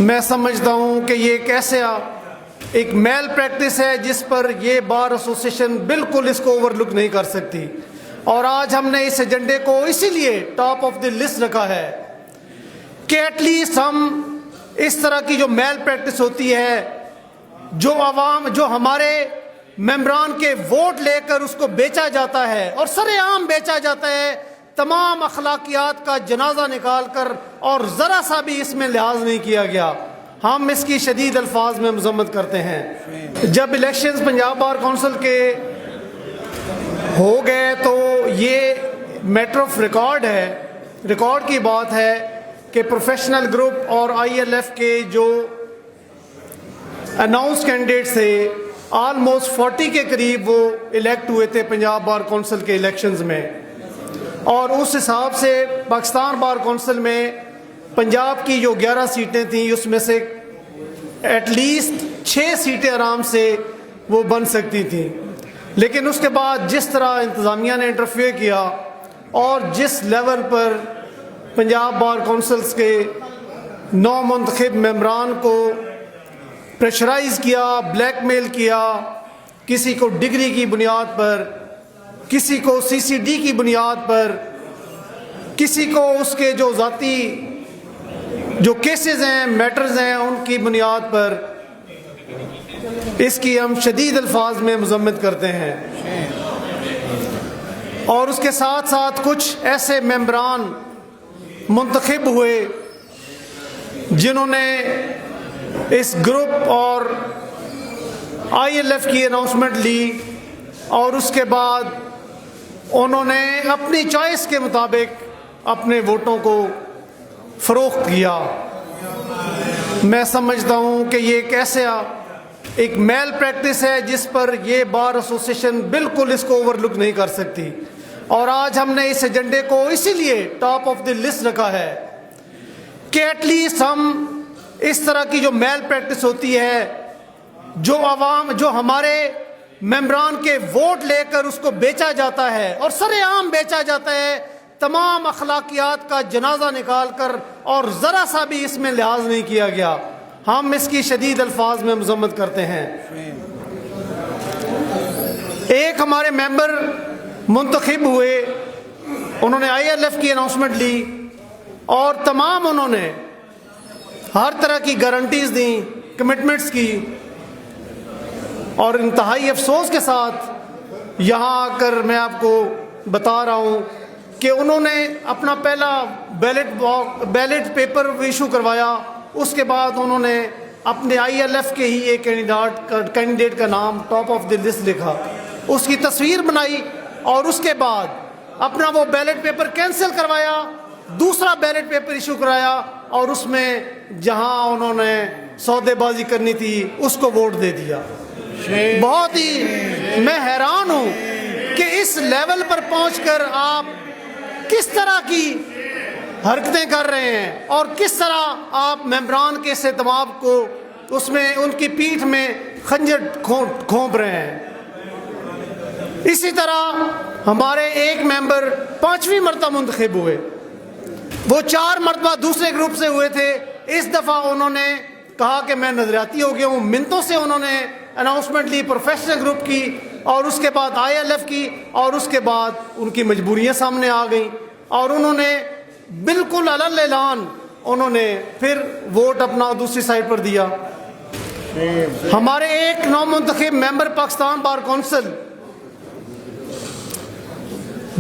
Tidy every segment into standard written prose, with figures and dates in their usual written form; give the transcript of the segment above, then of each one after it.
میں سمجھتا ہوں کہ یہ ایک ایک میل پریکٹس ہے جس پر یہ بار ایسوسیشن بالکل اس کو اوور لک نہیں کر سکتی، اور آج ہم نے اس ایجنڈے کو اسی لیے ٹاپ آف دی لسٹ رکھا ہے کہ ایٹ لیسٹ ہم اس طرح کی جو میل پریکٹس ہوتی ہے، جو ہمارے ممبران کے ووٹ لے کر اس کو بیچا جاتا ہے اور سر عام بیچا جاتا ہے، تمام اخلاقیات کا جنازہ نکال کر، اور ذرا سا بھی اس میں لحاظ نہیں کیا گیا، ہم اس کی شدید الفاظ میں مذمت کرتے ہیں۔ جب الیکشنز پنجاب بار کونسل کے ہو گئے تو یہ میٹر آف ریکارڈ ہے، ریکارڈ کی بات ہے کہ پروفیشنل گروپ اور آئی ایل ایف کے جو اناؤنس کینڈیڈیٹس تھے آلموسٹ 40 کے قریب وہ الیکٹ ہوئے تھے پنجاب بار کونسل کے الیکشنز میں، اور اس حساب سے پاکستان بار کونسل میں پنجاب کی جو 11 سیٹیں تھیں اس میں سے ایٹ لیسٹ 6 سیٹیں آرام سے وہ بن سکتی تھیں، لیکن اس کے بعد جس طرح انتظامیہ نے انٹرفیئر کیا اور جس لیول پر پنجاب بار کونسلز کے نو منتخب ممبران کو پریشرائز کیا، بلیک میل کیا، کسی کو ڈگری کی بنیاد پر، کسی کو سی سی ڈی کی بنیاد پر، کسی کو اس کے جو ذاتی جو کیسز ہیں، میٹرز ہیں، ان کی بنیاد پر، اس کی ہم شدید الفاظ میں مذمت کرتے ہیں۔ اور اس کے ساتھ ساتھ کچھ ایسے ممبران منتخب ہوئے جنہوں نے اس گروپ اور آئی ایل ایف کی اناؤنسمنٹ لی، اور اس کے بعد انہوں نے اپنی چوائس کے مطابق اپنے ووٹوں کو فروخت کیا۔ میں سمجھتا ہوں کہ یہ ایک میل پریکٹس ہے جس پر یہ بار ایسوسیشن بالکل اس کو اوور لک نہیں کر سکتی، اور آج ہم نے اس ایجنڈے کو اسی لیے ٹاپ آف دی لسٹ رکھا ہے کہ ایٹ لیسٹ ہم اس طرح کی جو میل پریکٹس ہوتی ہے، جو ہمارے ممبران کے ووٹ لے کر اس کو بیچا جاتا ہے اور سر عام بیچا جاتا ہے، تمام اخلاقیات کا جنازہ نکال کر، اور ذرا سا بھی اس میں لحاظ نہیں کیا گیا، ہم اس کی شدید الفاظ میں مذمت کرتے ہیں۔ ایک ہمارے ممبر منتخب ہوئے، انہوں نے آئی ایل ایف کی اناؤنسمنٹ لی، اور تمام انہوں نے ہر طرح کی گارنٹیز دیں، کمٹمنٹس کی، اور انتہائی افسوس کے ساتھ یہاں آ کر میں آپ کو بتا رہا ہوں کہ انہوں نے اپنا پہلا بیلٹ پیپر ایشو کروایا، اس کے بعد انہوں نے اپنے آئی ایل ایف کے ہی ایک کینڈیڈیٹ کا نام ٹاپ آف دی لسٹ لکھا، اس کی تصویر بنائی، اور اس کے بعد اپنا وہ بیلٹ پیپر کینسل کروایا، دوسرا بیلٹ پیپر ایشو کرایا، اور اس میں جہاں انہوں نے سودے بازی کرنی تھی اس کو ووٹ دے دیا۔ بہت ہی میں حیران ہوں کہ اس لیول پر پہنچ کر آپ کس طرح کی حرکتیں کر رہے ہیں، اور کس طرح آپ ممبران کے اعتماد کو اس میں ان کی پیٹھ میں خنجر گھونپ رہے ہیں۔ اسی طرح ہمارے ایک ممبر 5ویں مرتبہ منتخب ہوئے، وہ 4 مرتبہ دوسرے گروپ سے ہوئے تھے، اس دفعہ انہوں نے کہا کہ میں نظریاتی ہو گیا ہوں، منتوں سے انہوں نے اناؤنسمنٹ لی پروفیشنل گروپ کی، اور اس کے بعد آئی ایل ایف کی، اور اس کے بعد ان کی مجبوریاں سامنے آ گئیں، اور انہوں نے بالکل علل اعلان انہوں نے پھر ووٹ اپنا دوسری سائڈ پر دیا۔ ہمارے ایک نو منتخب ممبر پاکستان بار کونسل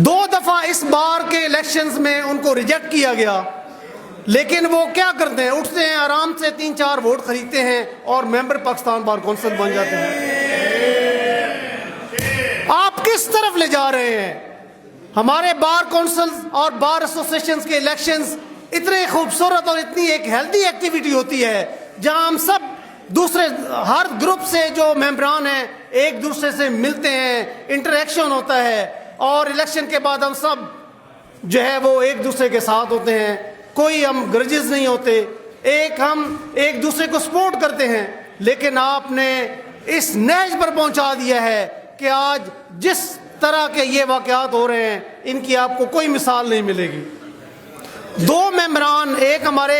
2 دفعہ اس بار کے الیکشنز میں ان کو ریجیکٹ کیا گیا، لیکن وہ کیا کرتے ہیں، اٹھتے ہیں آرام سے 3-4 ووٹ خریدتے ہیں اور ممبر پاکستان بار کونسل بن جاتے ہیں۔ آپ کس طرف لے جا رہے ہیں؟ ہمارے بار کونسلز اور بار ایسوسیشنز کے الیکشنز اتنے خوبصورت اور اتنی ایک ہیلدی ایکٹیویٹی ہوتی ہے جہاں ہم سب دوسرے ہر گروپ سے جو ممبران ہیں ایک دوسرے سے ملتے ہیں، انٹریکشن ہوتا ہے، اور الیکشن کے بعد ہم سب جو ہے وہ ایک دوسرے کے ساتھ ہوتے ہیں، کوئی ہم گرجز نہیں ہوتے، ہم ایک دوسرے کو سپورٹ کرتے ہیں۔ لیکن آپ نے اس نیج پر پہنچا دیا ہے کہ آج جس طرح کے یہ واقعات ہو رہے ہیں ان کی آپ کو کوئی مثال نہیں ملے گی۔ 2 ممبران، ایک ہمارے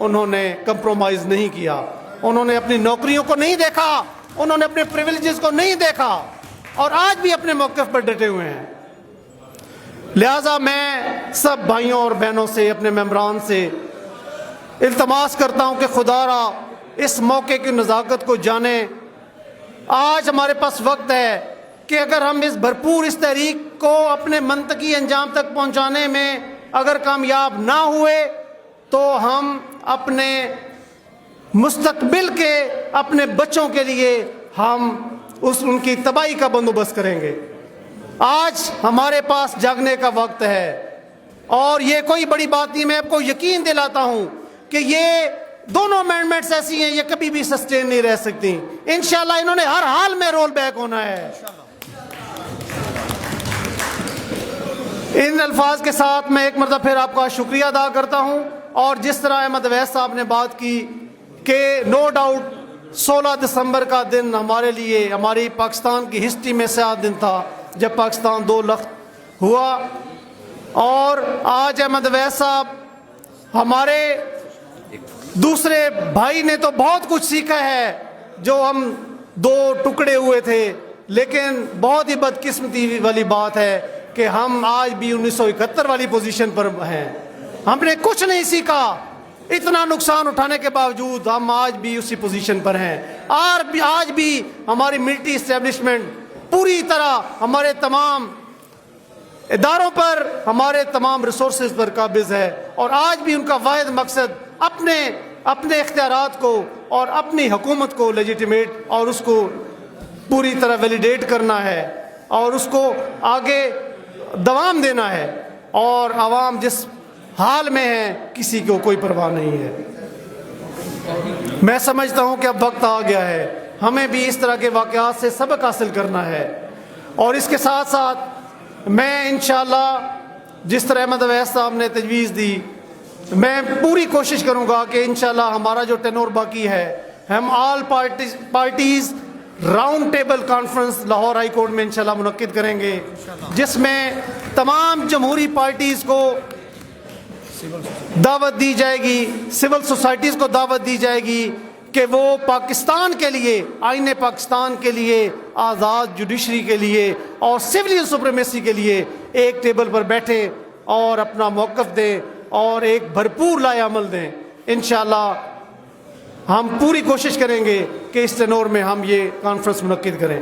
انہوں نے کمپرومائز نہیں کیا. انہوں نے اپنی نوکریوں کو نہیں دیکھا, انہوں نے اپنے پریویلیجز کو نہیں دیکھا, اور آج بھی اپنے موقف پر ڈٹے ہوئے ہیں. لہٰذا میں سب بھائیوں اور بہنوں سے, اپنے ممبران سے التماس کرتا ہوں کہ خدا را اس موقع کی نزاکت کو جانیں. آج ہمارے پاس وقت ہے کہ اگر ہم اس بھرپور اس تحریک کو اپنے منطقی انجام تک پہنچانے میں اگر کامیاب نہ ہوئے تو ہم اپنے مستقبل کے, اپنے بچوں کے لیے ہم ان کی تباہی کا بندوبست کریں گے. آج ہمارے پاس جاگنے کا وقت ہے, اور یہ کوئی بڑی بات نہیں. میں آپ کو یقین دلاتا ہوں کہ یہ دونوں امینڈمنٹس ایسی ہیں, یہ کبھی بھی سسٹین نہیں رہ سکتی. انشاءاللہ انہوں نے ہر حال میں رول بیک ہونا ہے. ان الفاظ کے ساتھ میں ایک مرتبہ پھر آپ کا شکریہ ادا کرتا ہوں. اور جس طرح احمد اویس صاحب نے بات کی کہ نو ڈاؤٹ 16 دسمبر کا دن ہمارے لیے, ہماری پاکستان کی ہسٹری میں سیاہ دن تھا جب پاکستان 2 لخت ہوا. اور آج احمد اویس صاحب ہمارے دوسرے بھائی نے تو بہت کچھ سیکھا ہے, جو ہم 2 ٹکڑے ہوئے تھے, لیکن بہت ہی بدقسمتی والی بات ہے کہ ہم آج بھی 1971 والی پوزیشن پر ہیں. ہم نے کچھ نہیں سیکھا, اتنا نقصان اٹھانے کے باوجود ہم آج بھی اسی پوزیشن پر ہیں. اور آج بھی ہماری ملٹری اسٹیبلشمنٹ پوری طرح ہمارے تمام اداروں پر, ہمارے تمام ریسورسز پر قابض ہے. اور آج بھی ان کا واحد مقصد اپنے اختیارات کو اور اپنی حکومت کو لیجیٹیمیٹ اور اس کو پوری طرح ویلیڈیٹ کرنا ہے, اور اس کو آگے دوام دینا ہے. اور عوام جس حال میں ہے کسی کو کوئی پرواہ نہیں ہے. میں سمجھتا ہوں کہ اب وقت آ گیا ہے, ہمیں بھی اس طرح کے واقعات سے سبق حاصل کرنا ہے. اور اس کے ساتھ ساتھ میں انشاءاللہ جس طرح احمد اویس صاحب نے تجویز دی, میں پوری کوشش کروں گا کہ انشاءاللہ ہمارا جو ٹینور باقی ہے, ہم all parties round table conference Lahore high court میں انشاءاللہ منعقد کریں گے, جس میں تمام جمہوری پارٹیز کو دعوت دی جائے گی, سول سوسائٹیز کو دعوت دی جائے گی کہ وہ پاکستان کے لیے, آئین پاکستان کے لیے, آزاد جوڈیشری کے لیے اور سویلین سپریمیسی کے لیے ایک ٹیبل پر بیٹھیں اور اپنا موقف دیں اور ایک بھرپور لائحہ عمل دیں. انشاءاللہ ہم پوری کوشش کریں گے کہ اس ٹینور میں ہم یہ کانفرنس منعقد کریں.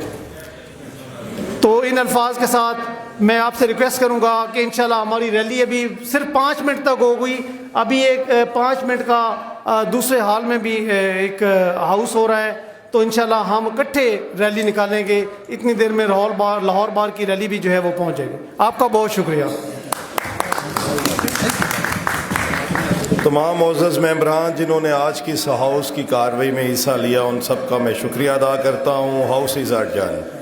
تو ان الفاظ کے ساتھ میں آپ سے ریکویسٹ کروں گا کہ انشاءاللہ ہماری ریلی ابھی صرف 5 منٹ تک ہو گئی, ابھی ایک 5 منٹ کا دوسرے ہال میں بھی ایک ہاؤس ہو رہا ہے, تو انشاءاللہ ہم اکٹھے ریلی نکالیں گے. اتنی دیر میں لاہور بار کی ریلی بھی جو ہے وہ پہنچ جائے گی. آپ کا بہت شکریہ. تمام معزز ممبران جنہوں نے آج کی اس ہاؤس کی کارروائی میں حصہ لیا, ان سب کا میں شکریہ ادا کرتا ہوں. House is ایڈجرنڈ.